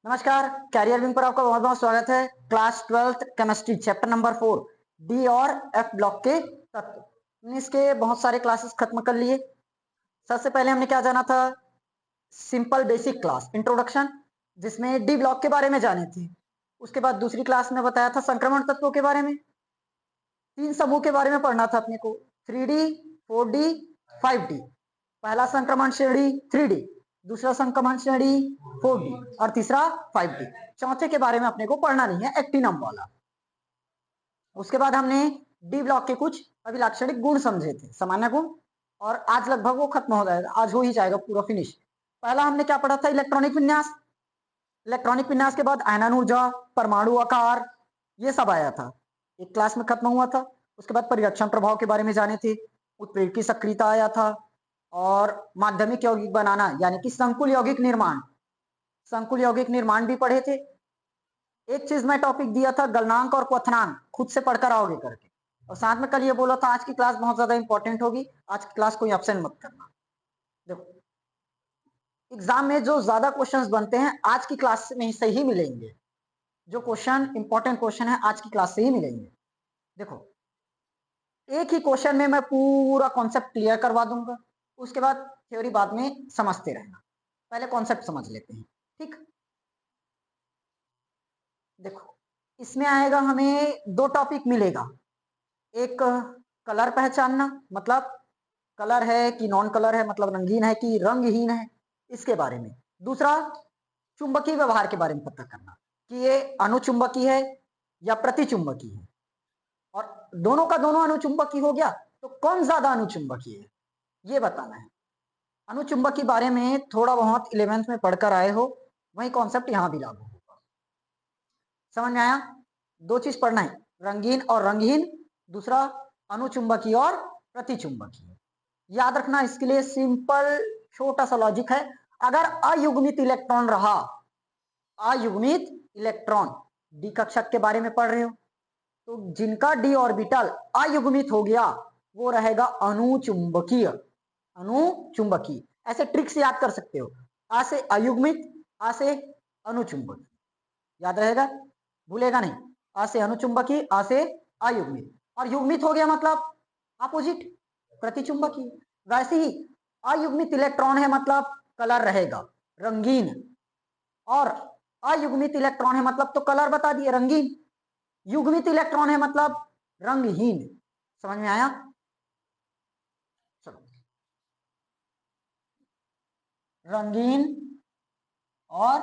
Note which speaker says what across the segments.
Speaker 1: नमस्कार। Career wing पर आपका बहुत बहुत स्वागत है। Class 12th chemistry chapter number 4 D और एफ ब्लॉक के तत्व। हमने इसके बहुत सारे क्लासेस खत्म कर लिए। सबसे पहले हमने क्या जाना था? सिंपल बेसिक क्लास इंट्रोडक्शन, जिसमें डी ब्लॉक के बारे में जाने थे। उसके बाद दूसरी क्लास में बताया था संक्रमण तत्वों के बारे में। 3 समूह के बारे में पढ़ना था अपने को, 3D, 4D, 5D। पहला संक्रमण श्रेणी 3D, दूसरा संक्रमण श्रेणी 4D और तीसरा 5D। चौथे के बारे में अपने को पढ़ना नहीं है, एक्टिनम वाला। उसके बाद हमने डी ब्लॉक के कुछ अभिलाक्षणिक गुण समझे थे, सामान्य गुण, और आज लगभग वो खत्म हो जाएगा, आज हो ही जाएगा पूरा फिनिश। पहला हमने क्या पढ़ा था? इलेक्ट्रॉनिक विन्यास। इलेक्ट्रॉनिक विन्यास के बाद आयनन ऊर्जा, परमाणु आकार, ये सब आया था, एक क्लास में खत्म हुआ था। उसके बाद परिरक्षण प्रभाव के बारे में जाने थे, उत्प्रेरकी सक्रियता आया था, और माध्यमिक यौगिक बनाना यानी कि संकुल यौगिक निर्माण, संकुल यौगिक निर्माण भी पढ़े थे। एक चीज मैं टॉपिक दिया था, गलनांक और क्वथनांक, खुद से पढ़कर आओगे करके। और साथ में कल ये बोला था आज की क्लास बहुत ज्यादा इंपॉर्टेंट होगी, आज की क्लास कोई एब्सेंट मत करना। देखो, एग्जाम में जो ज्यादा क्वेश्चंस बनते हैं आज की क्लास में से ही मिलेंगे। जो क्वेश्चन इंपॉर्टेंट क्वेश्चन है आज की क्लास से ही मिलेंगे। देखो, एक ही क्वेश्चन में मैं पूरा कॉन्सेप्ट क्लियर करवा दूंगा, उसके बाद थ्योरी बाद में समझते रहना। पहले कॉन्सेप्ट समझ लेते हैं, ठीक? देखो, इसमें आएगा हमें 2 टॉपिक मिलेगा। एक कलर पहचानना, मतलब कलर है कि नॉन कलर है, मतलब रंगीन है कि रंगहीन है, इसके बारे में। दूसरा चुंबकीय व्यवहार के बारे में पता करना कि ये अनुचुंबकीय है या प्रतिचुंबकीय है। और दोनों का दोनों अनुचुंबकीय हो गया तो कौन ज्यादा अनुचुंबकीय है, ये बताना है। अनुचुंबक के बारे में थोड़ा बहुत 11th में पढ़कर आए हो, वही कॉन्सेप्ट यहां भी लागू होगा। समझ में आया? 2 चीज पढ़ना है, रंगीन और रंगहीन, दूसरा अनुचुंबकीय और प्रतिचुंबकीय। याद रखना, इसके लिए सिंपल छोटा सा लॉजिक है। अगर अयुग्मित इलेक्ट्रॉन रहा, अयुग्मित इलेक्ट्रॉन, डी कक्षक के बारे में पढ़ रहे हो, तो जिनका डी ऑर्बिटल अयुग्मित हो गया वो रहेगा अनुचुंबकीय। अनुचुंबकीय, ऐसे ट्रिक से याद कर सकते हो, आ से अयुग्मित, आ से अनुचुंबकीय, याद रहेगा, भूलेगा नहीं। आ से अनुचुंबकीय, आ से अयुग्मित, और युग्मित हो गया मतलब अपोजिट, प्रतिचुंबकीय। वैसे ही अयुग्मित इलेक्ट्रॉन है मतलब कलर रहेगा रंगीन, और अयुग्मित इलेक्ट्रॉन है मतलब तो कलर बता दिए रंगीन, युग्मित इलेक्ट्रॉन है मतलब रंगहीन। समझ में आया? चलो, रंगीन और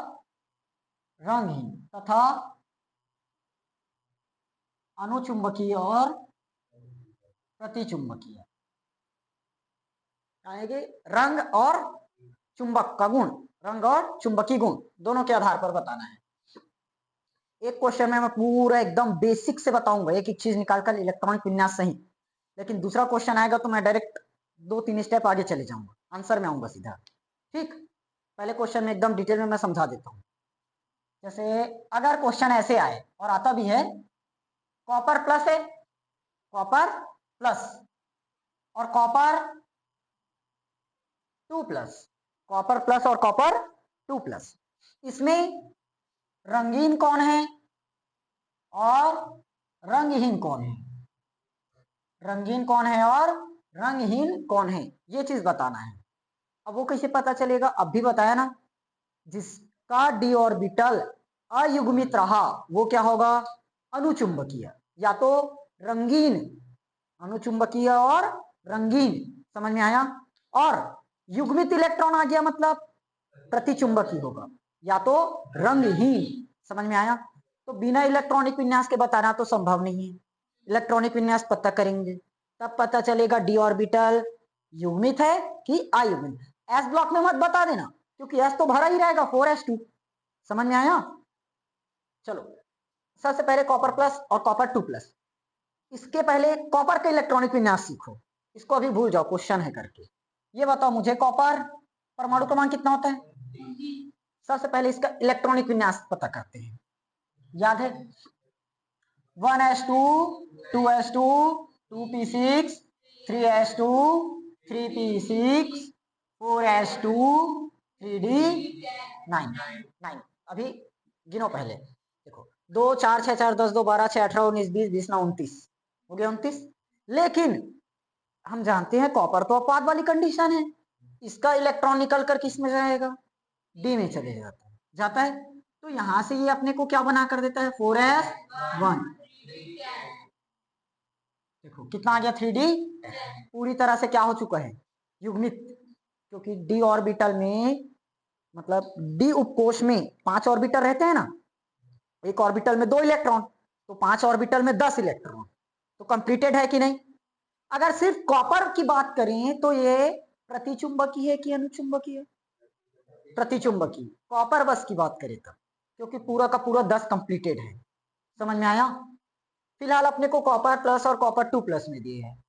Speaker 1: रंगहीन तथा अनुचुंबकीय और प्रतिचुंबकीय, आएंगे रंग और चुंबक का गुण, रंग और चुंबकीय गुण दोनों के आधार पर बताना है। एक क्वेश्चन में मैं पूरा एकदम बेसिक से बताऊंगा, एक एक चीज निकालकर इलेक्ट्रॉनिक विन्यास सही, लेकिन दूसरा क्वेश्चन आएगा तो मैं डायरेक्ट 2-3 स्टेप आगे चले जाऊंगा, आंसर में आऊंगा सीधा, ठीक? पहले क्वेश्चन में एकदम डिटेल में मैं समझा देता हूँ। जैसे अगर क्वेश्चन ऐसे आए, और आता भी है, कॉपर प्लस है, कॉपर प्लस और कॉपर 2 प्लस, कॉपर प्लस और कॉपर 2 प्लस, इसमें रंगीन कौन है और रंगहीन कौन है, रंगीन कौन है और रंगहीन कौन है, ये चीज बताना है। अब वो कैसे पता चलेगा? अब भी बताया ना, जिसका डी ऑर्बिटल अयुग्मित रहा वो क्या होगा? अनुचुंबकीय, या तो रंगीन, अनुचुंबकीय और रंगीन। समझ में आया? और युग्मित इलेक्ट्रॉन आ गया मतलब प्रतिचुंबकीय होगा, या तो रंगहीन। समझ में आया? तो बिना इलेक्ट्रॉनिक विन्यास के बताना तो संभव नहीं है, इलेक्ट्रॉनिक विन्यास पता करेंगे तब पता चलेगा डी ऑर्बिटल युग्मित है कि अयुग्मित। एस ब्लॉक में मत बता देना क्योंकि एस तो भरा ही रहेगा 4s2। समझ में आया? चलो, सबसे पहले कॉपर प्लस और कॉपर 2 प्लस। इसके पहले कॉपर का इलेक्ट्रॉनिक विन्यास सीखो, इसको अभी भूल जाओ, क्वेश्चन है करके। ये बताओ मुझे, कॉपर परमाणु क्रमांक कितना होता है? सबसे पहले इसका इलेक्ट्रॉनिक विन्यास पता करते हैं। याद है? 1s2, 2s2, 2p6, 3s2, 3p6, 4s2, 3d9, 9। अभी गिनो पहले, देखो 2 4 6 4 10 2 12 6 18 19 20 20 9 29 हो गया 29। लेकिन हम जानते हैं कॉपर तो अपवाद वाली कंडीशन है, इसका इलेक्ट्रॉन निकल कर किस में जाएगा, डी में चले जाता है। तो यहां से ये अपने को क्या बना कर देता है 4s1। देखो कितना आ गया 3d, पूरी तरह से क्या हो चुका है युग्मित, क्योंकि डी ऑर्बिटल में मतलब डी उपकोष में 5 ऑर्बिटल रहते हैं ना, एक ऑर्बिटल में 2 इलेक्ट्रॉन, तो 5 ऑर्बिटल में 10 इलेक्ट्रॉन, तो कंप्लीटेड है कि नहीं। अगर सिर्फ कॉपर की बात करें तो ये प्रतिचुंबकीय है कि अनुचुंबकीय, प्रतिचुंबकीय। कॉपर बस की बात करें तब, क्योंकि पूरा का पूरा 10 कंप्लीटेड है। समझ में आया। फिलहाल अपने को कॉपर प्लस और कॉपर 2 प्लस में दिए हैं।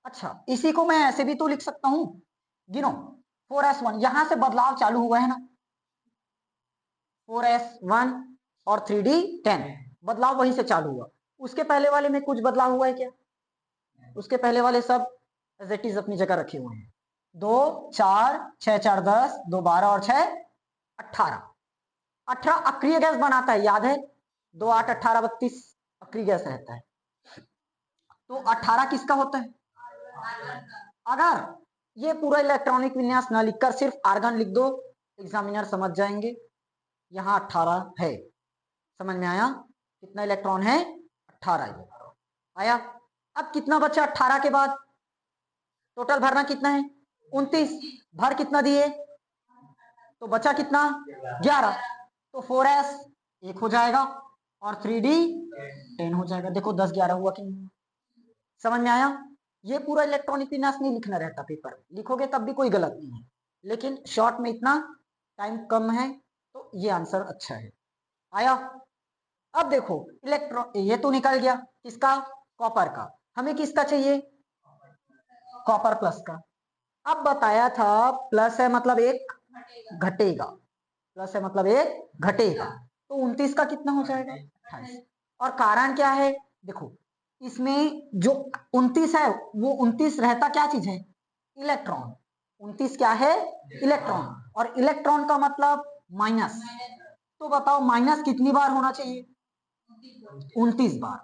Speaker 1: अच्छा इसी को मैं ऐसे भी तो लिख सकता हूं, गिनो 4s1, यहां से बदलाव चालू हुआ है ना, 4s1 और 3d10, बदलाव वहीं से चालू हुआ। उसके पहले वाले में कुछ बदलाव हुआ है क्या, उसके पहले वाले सब एज इट इज अपनी जगह रखे हुए हैं। 2 4 6 4 10 2 12 और 6 18, 18 अक्रिय गैस बनाता है, याद है 2 8 18 32 अक्रिय गैस रहता है। तो 18 किसका होता है, अगर ये पूरा इलेक्ट्रॉनिक विन्यास ना लिखकर सिर्फ आर्गन लिख दो, एग्जामिनर समझ जाएंगे यहाँ 18 है। समझ में आया, कितना इलेक्ट्रॉन है 18 इलेक्ट्रॉन आया। अब कितना बचा 18 के बाद, टोटल भरना कितना है 29, भर कितना दिए, तो बचा कितना 11, तो 4s 1 हो जाएगा और 3d 10 हो जाएगा। देखो 10 11 हुआ कि नहीं, समझ में आया। ये पूरा इलेक्ट्रॉनिक विन्यास नहीं लिखना रहता, पेपर लिखोगे तब भी कोई गलत नहीं है, लेकिन शॉर्ट में इतना टाइम कम है तो ये आंसर अच्छा है। आया। अब देखो इलेक्ट्रॉन ये तो निकल गया, किसका कॉपर का, हमें किसका चाहिए कॉपर प्लस का। अब बताया था प्लस है मतलब एक घटेगा, प्लस है मतलब एक घटेगा, तो 29 का कितना हो जाएगा 28। और कारण क्या है, देखो इसमें जो 29 है वो 29 रहता क्या चीज है, इलेक्ट्रॉन। 29 क्या है इलेक्ट्रॉन, और इलेक्ट्रॉन का मतलब माइनस। तो बताओ माइनस कितनी बार होना चाहिए 29 बार,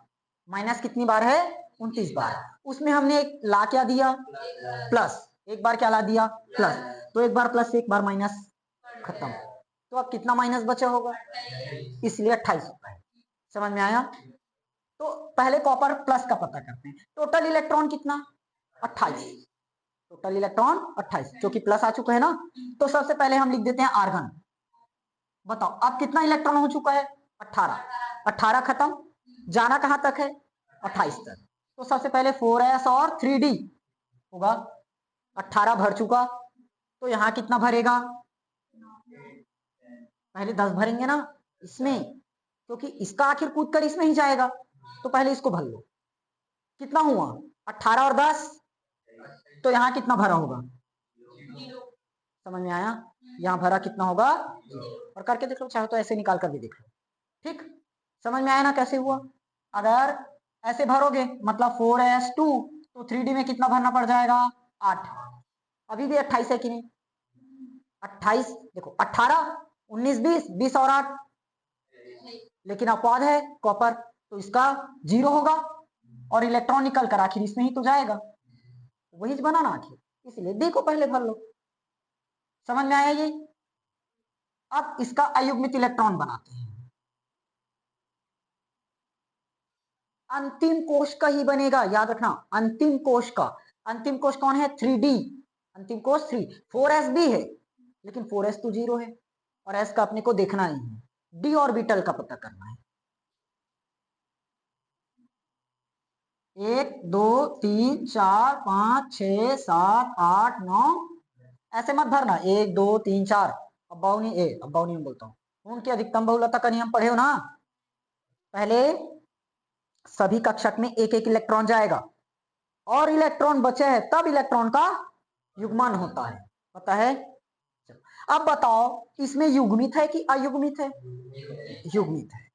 Speaker 1: माइनस कितनी बार है 29 बार। उसमें हमने एक ला क्या दिया प्लस, एक बार क्या ला दिया प्लस, तो एक बार प्लस एक बार माइनस, खत्म। तो अब कितना माइनस बचा होगा, इसलिए 28 होता है। समझ में आया। तो पहले कॉपर प्लस का पता करते हैं, टोटल इलेक्ट्रॉन कितना 28, टोटल इलेक्ट्रॉन 28 क्योंकि प्लस आ चुका है ना। तो सबसे पहले हम लिख देते हैं आर्गन। बताओ अब कितना इलेक्ट्रॉन हो चुका है 18, 18 खत्म, जाना कहां तक है 28 तक। तो सबसे पहले 4s और 3d होगा, 18 भर चुका, तो यहां कितना भरेगा, पहले 10 भरेंगे ना इसमें, क्योंकि इसका आखिर कूद कर इसमें ही जाएगा, तो पहले इसको भर लो। कितना हुआ 18 और 10, तो यहां कितना भरा होगा, समझ में आया, यहां भरा कितना होगा, और करके देख लो, चाहे तो ऐसे निकाल कर भी देख लो। ठीक, समझ में आया ना कैसे हुआ। अगर ऐसे भरोगे मतलब 4s2, तो 3d में कितना भरना पड़ जाएगा 8, अभी भी 28 है कि नहीं 28, देखो 18 19 20 20 और 8, लेकिन अपवाद है कॉपर, तो इसका 0 होगा, और इलेक्ट्रॉन निकल कर आखिर इसमें ही तो जाएगा, वही बनाना आखिर, इसलिए डी को पहले भर लो। समझ में आया ये। अब इसका अयुग्मित इलेक्ट्रॉन बनाते हैं, अंतिम कोश का ही बनेगा, याद रखना अंतिम कोश का। अंतिम कोश कौन है 3d, अंतिम कोश 3, 4s भी है लेकिन 4s तो 0 है, और s का अपने को देखना ही है, d ऑर्बिटल का पता करना है। 1 2 3 4 5 6 7 8 9, ऐसे मत भरना 1 2 3 4, अब बाउनी ए अब बाउनी में बोलता हूँ, उनकी अधिकतम बहुलता का नियम पढ़े हो ना, पहले सभी कक्षक में एक एक इलेक्ट्रॉन जाएगा, और इलेक्ट्रॉन बचे हैं तब इलेक्ट्रॉन का युग्मन होता है, पता है। अब बताओ इसमें युग्मित है कि अयुग्मित है, युग्मित है,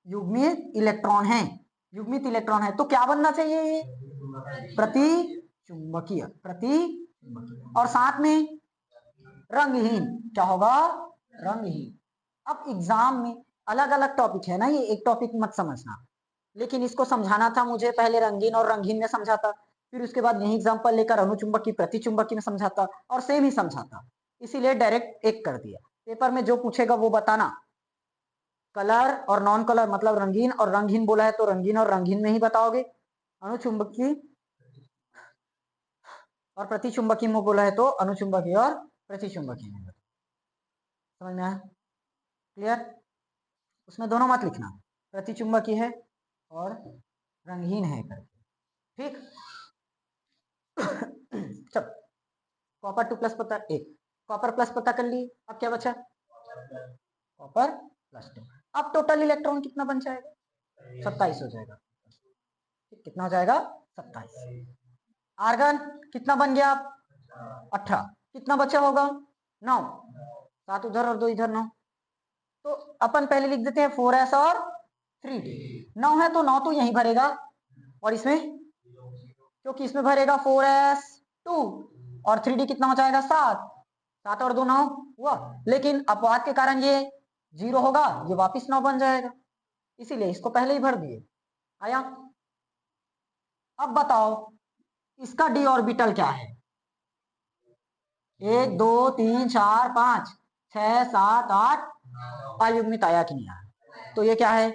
Speaker 1: युग्मित इलेक्ट्रॉन है, युग्मित इलेक्ट्रॉन है, तो क्या बनना चाहिए ये प्रति चुंबकीय, प्रति, और साथ में रंगहीन क्या होगा? रंगहीन। अब एग्जाम में अलग अलग टॉपिक है ना, ये एक टॉपिक मत समझना, लेकिन इसको समझाना था मुझे, पहले रंगीन और रंगहीन में समझाता, फिर उसके बाद यही एग्जाम्पल लेकर अनुचुंबकी प्रतिचुंबकी में समझाता और सेम ही समझाता, इसीलिए डायरेक्ट एक कर दिया। पेपर में जो पूछेगा वो बताना, कलर और नॉन कलर मतलब रंगीन और रंगहीन बोला है तो रंगीन और रंगहीन में ही बताओगे, अनुचुंबकी और प्रतिचुंबकी में बोला है तो अनुचुंबकी और प्रतिचुंबकी में। समझ में आया? क्लियर? उसमें दोनों मत लिखना, प्रतिचुंबकी है और रंगहीन है करके, ठीक। चल, कॉपर 2 प्लस पता एक, कॉपर प्लस पता कर लिए, अब क्या बचा? Copper plus 2। अब टोटल इलेक्ट्रॉन कितना बन जाएगा? 27 हो जाएगा। कितना हो जाएगा? 27। आर्गन कितना बन गया? 18। कितना बचा होगा? 9। 7 उधर और 2 इधर, 9। तो अपन पहले लिख देते हैं 4s और 3d। 9 है तो 9 तो यहीं भरेगा, और इसमें क्योंकि इसमें भरेगा 4s2 और 3d कितना हो जाएगा? 7। 7 और 2 9 हुआ, लेकिन अपवाद के कारण ये 0 होगा, ये वापिस 9 बन जाएगा, इसीलिए इसको पहले ही भर दिए। आया? अब बताओ इसका डी ऑर्बिटल क्या है? 1 2 3 4 5 6 7 8 अयुग्मित आया कि नहीं आया? तो ये क्या है?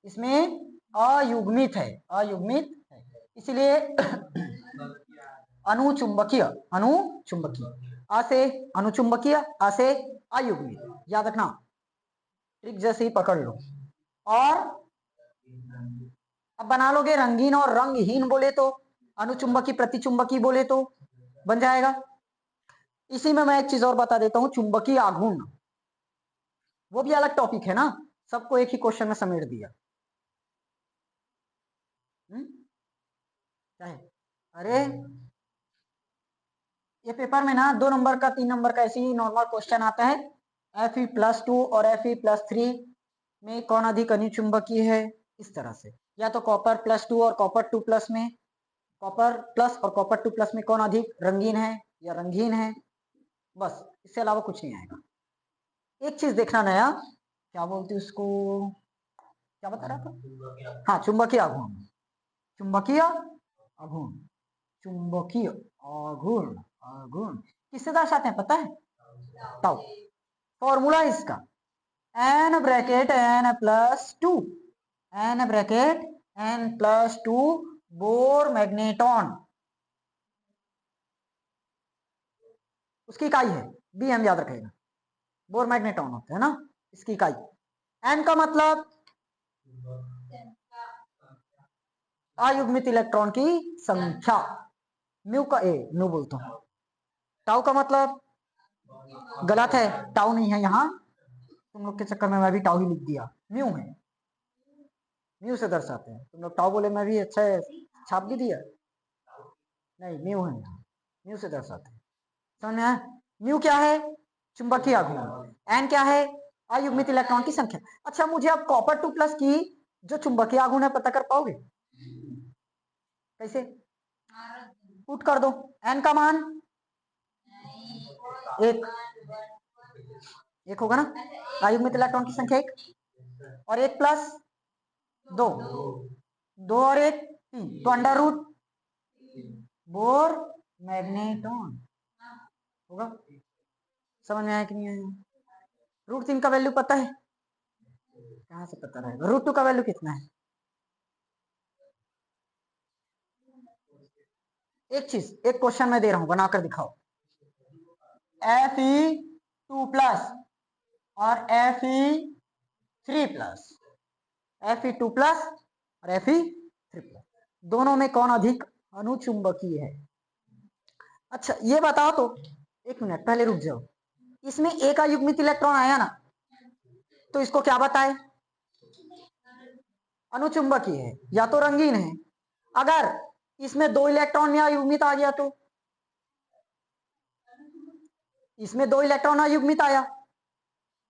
Speaker 1: इसमें अयुग्मित है, अयुग्मित है, इसलिए अनुचुंबकीय, अनुचुंबकीय, अ से अनुचुंबकीय, अ से अयुग्मित, याद रखना, ट्रिक जैसे ही पकड़ लो। और अब बना लोगे रंगीन और रंगहीन बोले तो, अनुचुंबकी प्रतिचुंबकी बोले तो बन जाएगा। इसी में मैं एक चीज और बता देता हूं, चुंबकीय आघूर्ण, वो भी अलग टॉपिक है ना, सबको एक ही क्वेश्चन में समेट दिया। क्या है? अरे ये पेपर में ना 2 नंबर का 3 नंबर का ऐसे ही नॉर्मल क्वेश्चन आता है, Fe+2 और Fe+3 में कौन अधिक अनुचुंबकीय है, इस तरह से, या तो कॉपर +2 और कॉपर 2 प्लस में, कॉपर प्लस और कॉपर 2 प्लस में कौन अधिक रंगीन है या रंगीन है, बस इससे अलावा कुछ नहीं आएगा। एक चीज देखना नया, क्या बोलते उसको, क्या बता रहा था? हाँ, चुंबकीय आघूर्ण, चुंबकीय आघूर्ण, चुंबकीय आघूर्ण, आघूर्ण किससे दर्शाते हैं पता है? ताऊ। फॉर्मूला इसका n bracket n+2, n bracket n+2 bore magneton, उसकी इकाई है bm, याद रखेगा, बोर मैग्नेटॉन होता है ना, इसकी इकाई। n का मतलब अयुग्मित इलेक्ट्रॉन की संख्या, म्यू का म्यू बोलता हूं, टाउ का मतलब गलत है, टाउ नहीं है यहाँ, तुम लोग के चक्कर में मैं भी टाउ ही लिख दिया, म्यू है, म्यू से दर्शाते हैं, तुम लोग टाउ बोले मैं भी अच्छा है छाप भी दिया, नहीं म्यू है यहाँ, म्यू से दर्शाते हैं। समझ में आया? म्यू क्या है? चुंबकीय आघूर्ण। एन क्या है? अयुग्मित इलेक्ट्रॉन की संख्या। अच्छा, मुझे अब कॉपर 2 प्लस की जो चुंबकीय आघूर्ण है पता कर पाओगे? कैसे? पुट कर दो, एन का मान एक, एक होगा ना, अयुग्मित इलेक्ट्रॉन की संख्या 1, और 1 प्लस 2, 2 और 1 3, तो अंडर रूट बोर मैग्नेटॉन होगा। समझ में आया कि नहीं आया? रूट 3 का वैल्यू पता है? कहां से पता रहेगा? रूट 2 का वैल्यू कितना है? एक चीज, एक क्वेश्चन मैं दे रहा हूं, बनाकर दिखाओ, Fe2 प्लस और Fe3 प्लस, Fe2 प्लस और Fe3 प्लस, दोनों में कौन अधिक अनुचुंबकीय है? अच्छा ये बताओ तो, एक मिनट पहले रुक जाओ, इसमें एक अयुग्मित इलेक्ट्रॉन आया ना, तो इसको क्या बताए? अनुचुंबकीय है या तो रंगीन है। अगर इसमें 2 इलेक्ट्रॉन या अयुग्मित आ गया तो, इसमें 2 इलेक्ट्रॉन अयुग्मित आया,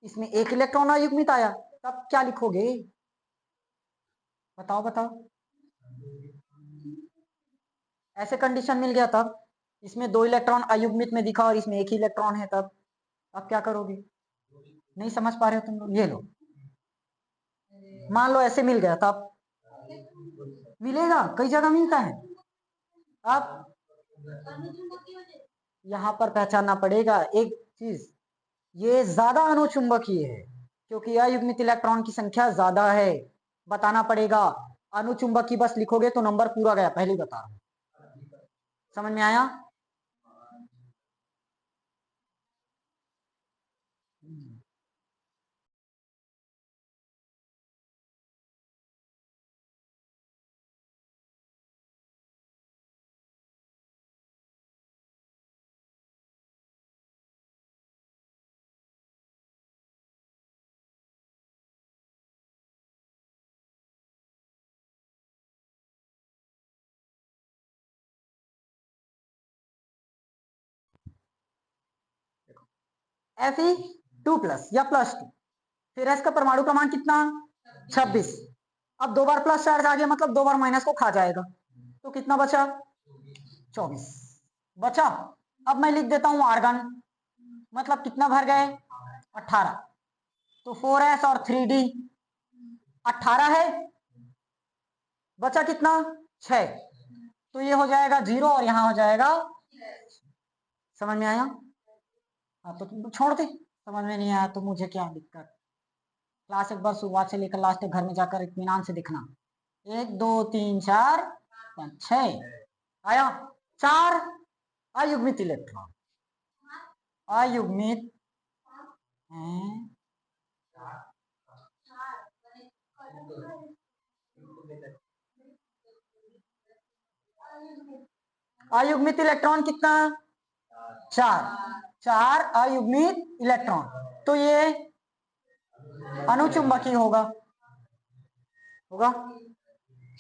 Speaker 1: इसमें 1 इलेक्ट्रॉन अयुग्मित आया, तब क्या लिखोगे? बताओ बताओ। ऐसे कंडीशन मिल गया तब इसमें 2 इलेक्ट्रॉन अयुग्मित में दिखा और इसमें 1 ही इलेक्ट्रॉन है, तब अब क्या करोगे? नहीं समझ पा रहे हो तुम लोग? ये लो, मान लो ऐसे मिल गया, तब मिलेगा, कई जगह मिलता है। अब यहाँ पर पहचानना पड़ेगा एक चीज, ये ज्यादा अनुचुंबकीय है क्योंकि अयुग्मित इलेक्ट्रॉन की संख्या ज्यादा है। बताना पड़ेगा, अनुचुंबकीय बस लिखोगे तो नंबर पूरा गया, पहले ही बता रहा हूं। समझ में आया? Fe2+ या +2, फिर S का परमाणु क्रमांक कितना? 26। अब 2 बार प्लस चार्ज आ गया, मतलब 2 बार माइनस को खा जाएगा, तो कितना बचा? 24 बचा। अब मैं लिख देता हूं आर्गन, मतलब कितना भर गए? 18। तो 4s और 3d 18 है, बचा कितना? 6। तो ये हो जाएगा 0 और यहाँ हो जाएगा। समझ में आया? हाँ तो तुम छोड़ दे, समझ में नहीं आया तो मुझे क्या दिक्कत। क्लास एक बार शुरुआत से लेकर लास्ट तक घर में जाकर इत्मीनान से देखना। 1 2 3 4 5 6 आया। 4 अयुग्मित इलेक्ट्रॉन, अयुग्मित हैं, अयुग्मित इलेक्ट्रॉन कितना? 4। 4 अयुग्मित इलेक्ट्रॉन, तो ये अनुचुंबकीय होगा, होगा।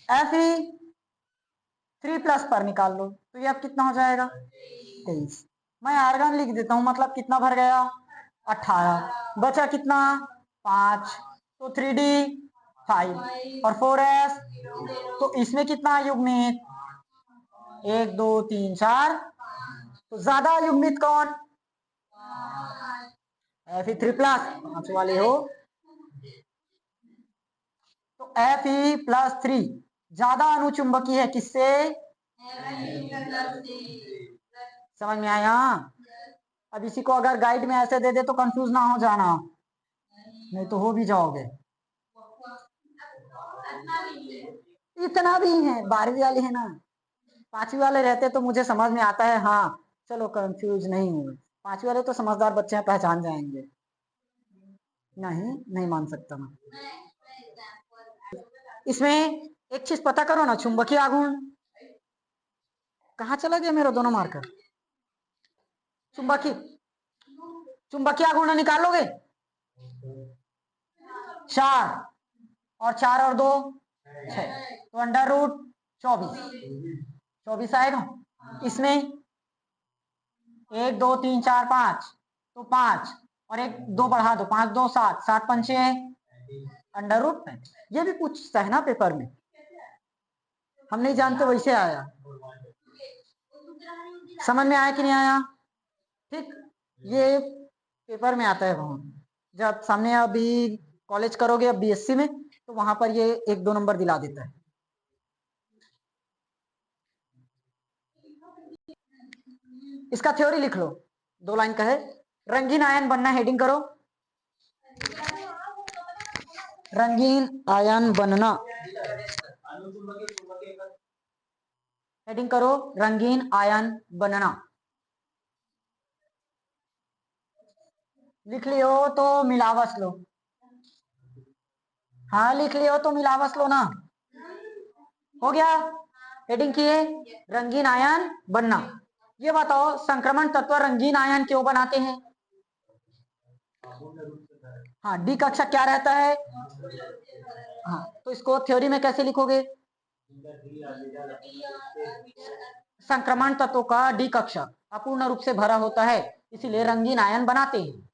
Speaker 1: Fe3+ पर निकाल लो, तो ये अब कितना हो जाएगा? 23। मैं आर्गन लिख देता हूं, मतलब कितना भर गया? 18। बचा कितना? 5। तो 3d 5 और 4s, तो इसमें कितना युग्मित? 1 2 3 4। तो ज्यादा युग्मित कौन? Fe3+, 5 वाले हो। तो Fe+3 ज्यादा अनुचुंबकीय है किससे? समझ में आया? अब इसी को अगर गाइड में ऐसे दे दे तो कंफ्यूज ना हो जाना, नहीं तो हो भी जाओगे। इतना भी है, 12वीं वाले है ना, 5वीं वाले रहते तो मुझे समझ में आता है, हाँ चलो कंफ्यूज नहीं हुए। 5वीं वाले तो समझदार बच्चे हैं, पहचान जाएंगे। नहीं नहीं मान सकता मैं। इसमें एक चीज पता करो ना, चुंबकीय आघूर्ण कहाँ चला गया मेरा दोनों मार्कर? चुंबकीय, चुंबकीय आघूर्ण निकालोगे? 4 और 4 और 2 6, तो √24, 24 आएगा। इसमें 1 2 3 4 5, तो 5 और 1 2 बढ़ा दो, 5 2 7, 7 पंचे √5। ये भी पूछता है ना पेपर में, हम नहीं जानते वैसे आया। समझ में आया कि नहीं आया? ठीक, ये पेपर में आता है बहुत, जब सामने अभी कॉलेज करोगे अब बीएससी में, तो वहां पर ये 1 2 नंबर दिला देता है। इसका थ्योरी लिख लो, 2 लाइन का है। रंगीन आयन बनना, हेडिंग करो, रंगीन आयन बनना, हेडिंग करो रंगीन आयन बनना। लिख लियो तो मिलावस लो, हाँ लिख लियो तो मिलावस लो ना, हो गया। हेडिंग किए रंगीन आयन बनना। ये बताओ संक्रमण तत्व रंगीन आयन क्यों बनाते हैं? हाँ डी कक्षा क्या रहता है? हाँ तो इसको थ्योरी में कैसे लिखोगे? संक्रमण तत्वों का डी कक्षा अपूर्ण रूप से भरा होता है, इसीलिए रंगीन आयन बनाते हैं।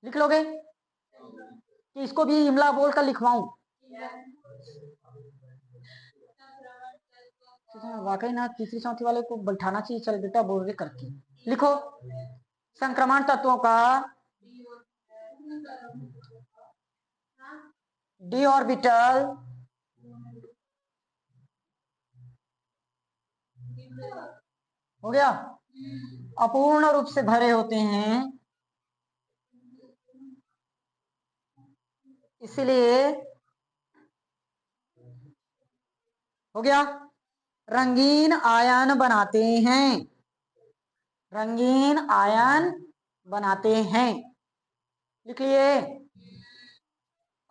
Speaker 1: लिख लोगे कि इसको भी इमला बोलकर लिखवाऊं? वाकई ना तीसरी चौथी वाले को बैठाना चाहिए। चल बेटा बोल रहे करके लिखो संक्रमण तत्वों का डी ऑर्बिटल हो गया अपूर्ण रूप से भरे होते हैं, इसलिए हो गया रंगीन आयन बनाते हैं, रंगीन आयन बनाते हैं। लिख लिए।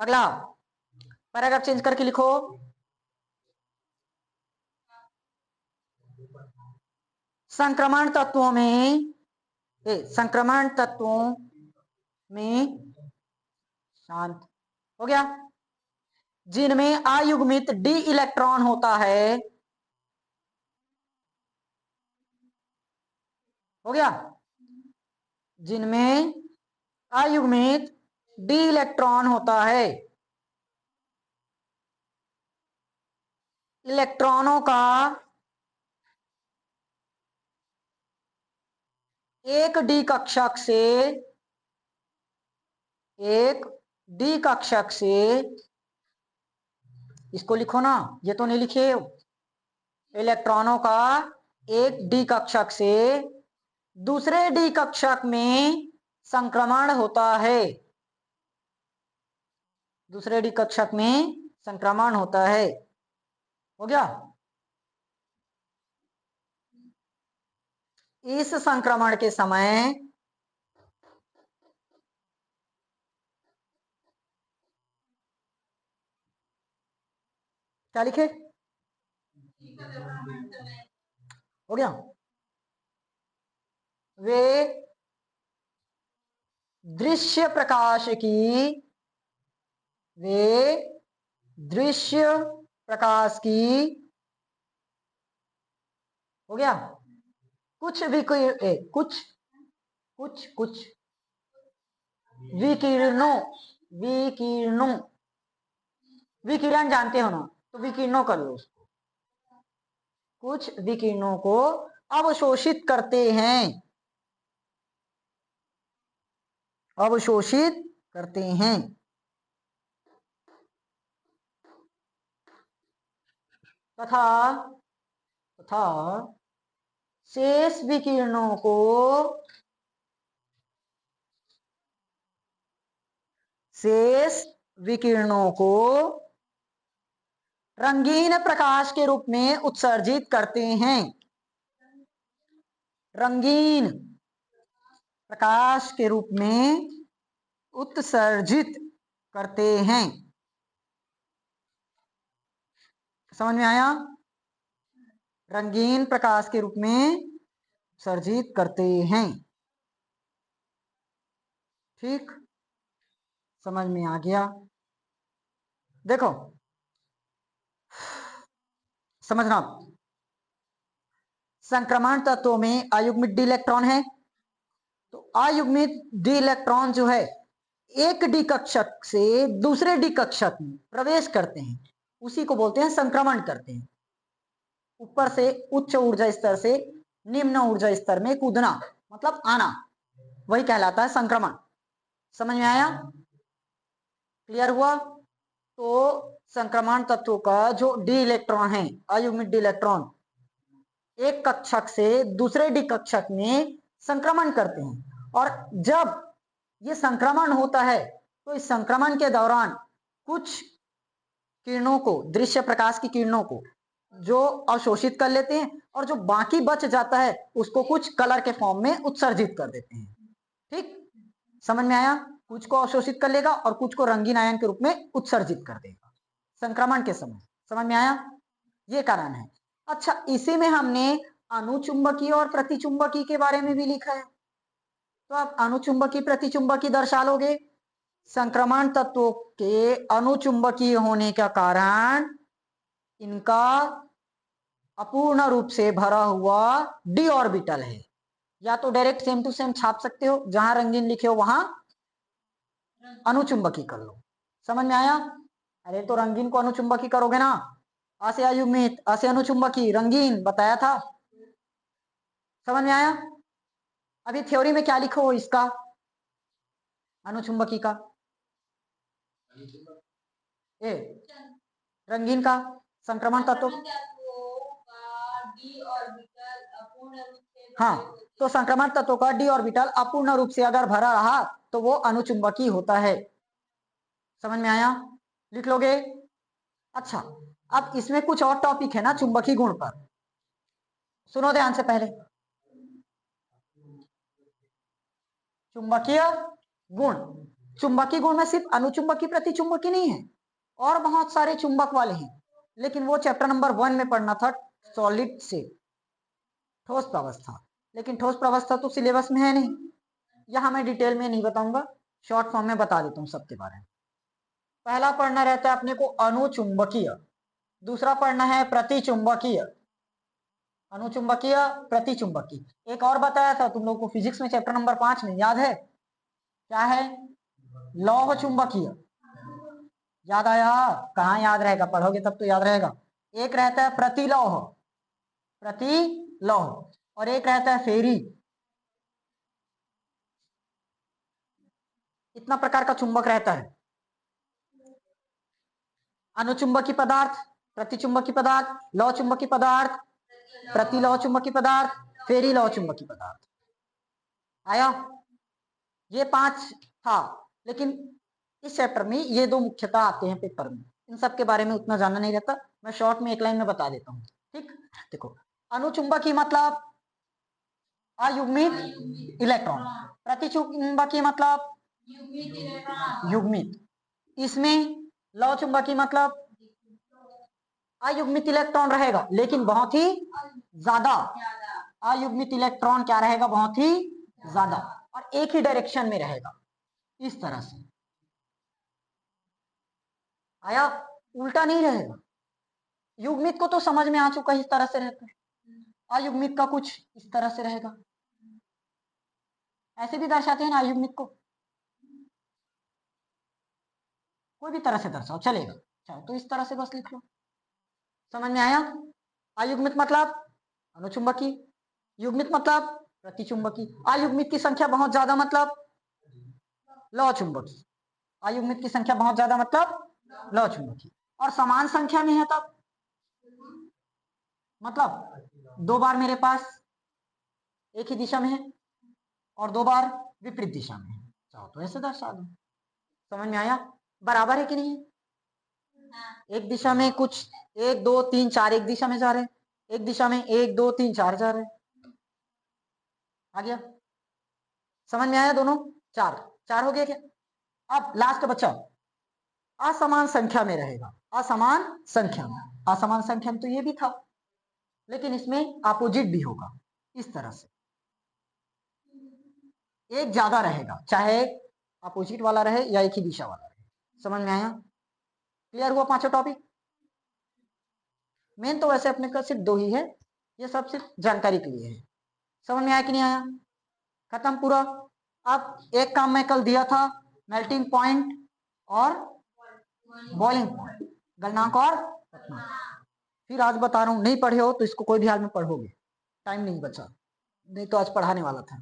Speaker 1: अगला पैराग्राफ चेंज करके लिखो संक्रमण तत्वों में शांत हो गया जिनमें अयुग्मित डी इलेक्ट्रॉन होता है, हो गया जिनमें अयुग्मित डी इलेक्ट्रॉन होता है, इलेक्ट्रॉनों का एक डी कक्षक से इसको लिखो ना, ये तो नहीं लिखे। इलेक्ट्रॉनों का एक डी कक्षक से दूसरे डी कक्षक में संक्रमण होता है, दूसरे डी कक्षक में संक्रमण होता है। हो गया इस संक्रमण के समय क्या लिखे? हो गया वे दृश्य प्रकाश की हो गया कुछ विकिरण जानते हो ना, तो विकिरणों कर लो उसको। कुछ विकिरणों को अवशोषित करते हैं, अवशोषित करते हैं तथा शेष विकिरणों को रंगीन प्रकाश के रूप में उत्सर्जित करते हैं, रंगीन प्रकाश के रूप में उत्सर्जित करते हैं। समझ में आया? रंगीन प्रकाश के रूप में उत्सर्जित करते हैं। ठीक, समझ में आ गया? देखो समझना, संक्रमण तत्वों में अयुग्मित डी इलेक्ट्रॉन है, तो अयुग्मित डी इलेक्ट्रॉन जो है एक डी कक्षक से दूसरे डी कक्षक में प्रवेश करते हैं, उसी को बोलते हैं संक्रमण करते हैं। ऊपर से उच्च ऊर्जा स्तर से निम्न ऊर्जा स्तर में कूदना, मतलब आना, वही कहलाता है संक्रमण। समझ में आया? क्लियर हुआ? तो संक्रमण तत्वों का जो डी इलेक्ट्रॉन है, अयुग्मित डी इलेक्ट्रॉन, एक कक्षक से दूसरे डी कक्षक में संक्रमण करते हैं, और जब ये संक्रमण होता है तो इस संक्रमण के दौरान कुछ किरणों को, दृश्य प्रकाश की किरणों को जो अवशोषित कर लेते हैं, और जो बाकी बच जाता है उसको कुछ कलर के फॉर्म में उत्सर्जित कर देते हैं। ठीक, समझ में आया? कुछ को अवशोषित कर लेगा और कुछ को रंगीन आयन के रूप में उत्सर्जित कर देगा संक्रमण के समय। समझ में आया? ये कारण है। अच्छा, इसी में हमने अनुचुंबकीय और प्रतिचुंबकीय के बारे में भी लिखा है, तो आप अनुचुंबकीय प्रतिचुंबकीय दर्शा लोगे। संक्रमण तत्वों के अनुचुंबकीय होने का कारण इनका अपूर्ण रूप से भरा हुआ डी ऑर्बिटल है। या तो डायरेक्ट सेम टू सेम छाप सकते हो, जहां रंगीन लिखे हो वहां अनुचुंबकीय कर लो। समझ में आया? अरे तो रंगीन को अनुचुंबकीय करोगे ना, आ से अयुग्मित, अ से अनुचुंबकी, रंगीन बताया था, समझ में आया। अभी थ्योरी में क्या लिखो इसका, अनुचुंबकी का, ए रंगीन का संक्रमण तत्व, हाँ तो संक्रमण तत्वों का डी ऑर्बिटल अपूर्ण रूप से अगर भरा रहा तो वो अनुचुंबकी होता है, समझ में आया, लिख लोगे। अच्छा अब इसमें कुछ और टॉपिक है ना चुंबकीय गुण पर, सुनो ध्यान से पहले। चुंबकीय गुण, चुंबकीय गुण में सिर्फ अनुचुंबकी प्रतिचुंबकी नहीं है, और बहुत सारे चुंबक वाले हैं, लेकिन वो चैप्टर नंबर 1 में पढ़ना था, सॉलिड से ठोस प्रावस्था, लेकिन ठोस प्रावस्था तो सिलेबस में है नहीं, यहाँ मैं डिटेल में नहीं बताऊंगा, शॉर्ट फॉर्म में बता देता हूँ सबके बारे में। पहला पढ़ना रहता है अपने को अनुचुंबकीय, दूसरा पढ़ना है प्रतिचुंबकीय, अनुचुंबकीय प्रतिचुंबकीय। एक और बताया था तुम लोग को फिजिक्स में चैप्टर नंबर 5 में, याद है क्या है, लौह चुंबकीय, याद आया, कहाँ याद रहेगा, पढ़ोगे तब तो याद रहेगा। एक रहता है प्रतिलौह, प्रतिलौह, और एक रहता है फेरी, इतना प्रकार का चुंबक रहता है। अनुचुंबकी पदार्थ, प्रतिचुंबकी पदार्थ, लौह चुंबकी पदार्थ, प्रतिलौह चुंबकी पदार्थ, फेरी लौह चुंबकी पदार्थ, आया, ये 5 था, लेकिन इस चैप्टर में ये 2 मुख्यतः आते हैं पेपर में, इन सब के बारे में उतना जानना नहीं रहता, मैं शॉर्ट में एक लाइन में बता देता हूँ, ठीक। देखो अनुचुंबकी मतलब अयुग्मित इलेक्ट्रॉन, प्रतिचुंबकी मतलब युग्मित, इसमें लौह चुंबकी मतलब अयुग्मित इलेक्ट्रॉन रहेगा लेकिन बहुत ही ज्यादा, अयुग्मित इलेक्ट्रॉन क्या रहेगा, बहुत ही ज्यादा, और एक ही डायरेक्शन में रहेगा, इस तरह से, आया, उल्टा नहीं रहेगा। युग्मित को तो समझ में आ चुका, इस तरह से रहता है, अयुग्मित का कुछ इस तरह से रहेगा, ऐसे भी दर्शाते हैं ना अयुग्मित को, कोई भी तरह से दर्शाओ चलेगा, चलो तो इस तरह से बस लिख लो, समझ में आया। अयुग्मित मतलब अनुचुंबकी, युग्मित मतलब प्रतिचुंबकी, अयुग्मित की संख्या बहुत ज्यादा मतलब लौह चुंबकी, अयुग्मित की संख्या बहुत ज्यादा मतलब लौह चुंबकी, और समान संख्या में है तब मतलब 2 बार मेरे पास एक ही दिशा में है और 2 बार विपरीत दिशा में है, चाहो तो ऐसे दर्शा दो, समझ में आया। बराबर है कि नहीं, एक दिशा में कुछ 1 2 3 4 एक दिशा में जा रहे हैं, एक दिशा में 1 2 3 4 जा रहे हैं, आ गया, समझ में आया, दोनों 4 हो गया क्या। अब लास्ट बच्चा असमान संख्या में रहेगा, असमान संख्या में, असमान संख्या में तो ये भी था, लेकिन इसमें अपोजिट भी होगा, इस तरह से एक ज्यादा रहेगा, चाहे अपोजिट वाला रहे या एक ही दिशा वाला रहे, समझ में आया, क्लियर हुआ 5 टॉपिक। मेन तो वैसे अपने का सिर्फ 2 ही है, ये सब सिर्फ जानकारी के लिए है, समझ में आया कि नहीं आया, खत्म पूरा। अब एक काम मैं कल दिया था, मेल्टिंग पॉइंट और बॉइलिंग पॉइंट, गलनांक और फिर आज बता रहा हूं, नहीं पढ़े हो तो इसको कोई भी हाल में पढ़ोगे, टाइम नहीं बचा, नहीं तो आज पढ़ाने वाला था।